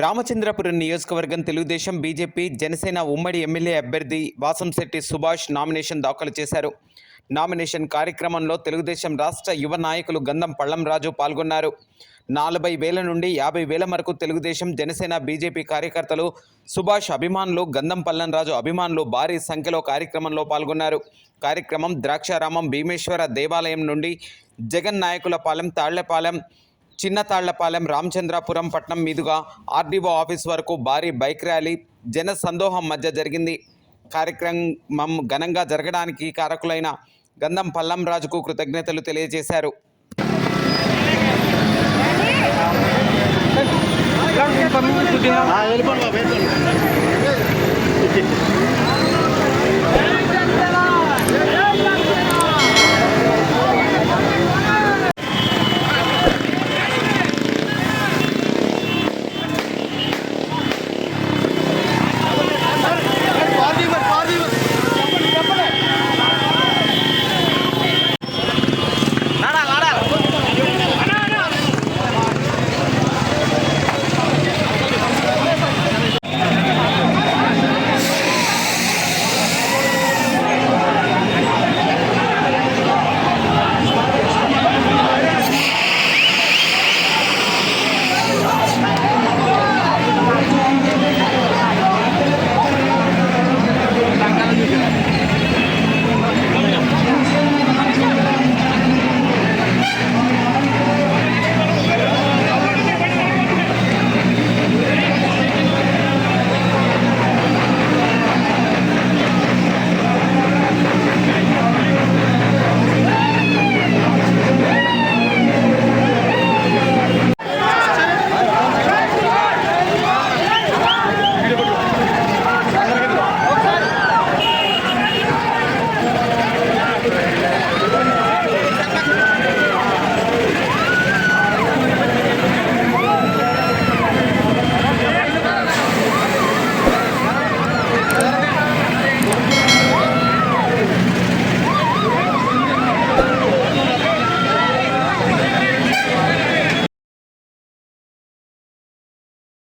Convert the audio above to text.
రామచంద్రపురం నియోజకవర్గం తెలుగుదేశం, బీజేపీ, జనసేన ఉమ్మడి ఎమ్మెల్యే అభ్యర్థి వాసంశెట్టి సుభాష్ నామినేషన్ దాఖలు చేశారు. నామినేషన్ కార్యక్రమంలో తెలుగుదేశం రాష్ట్ర యువ నాయకులు గంధం పళ్లంరాజు పాల్గొన్నారు. 40,000 నుండి 50,000 వరకు తెలుగుదేశం, జనసేన, బీజేపీ కార్యకర్తలు, సుభాష్ అభిమానులు, గంధం పళ్లంరాజు అభిమానులు భారీ సంఖ్యలో కార్యక్రమంలో పాల్గొన్నారు. కార్యక్రమం ద్రాక్షారామం భీమేశ్వర దేవాలయం నుండి జగన్ నాయకులపాలెం, తాళ్లపాలెం, చిన్న తాళ్లపాలెం, రామచంద్రపురం పట్టణం మీదుగా ఆర్డీఓ ఆఫీస్ వరకు భారీ బైక్ ర్యాలీ జన సందోహం మధ్య జరిగింది. కార్యక్రమం ఘనంగా జరగడానికి కారకులైన గంధం పళ్లంరాజుకు కృతజ్ఞతలు తెలియజేశారు. వెళ్ళిపోండి బాబు.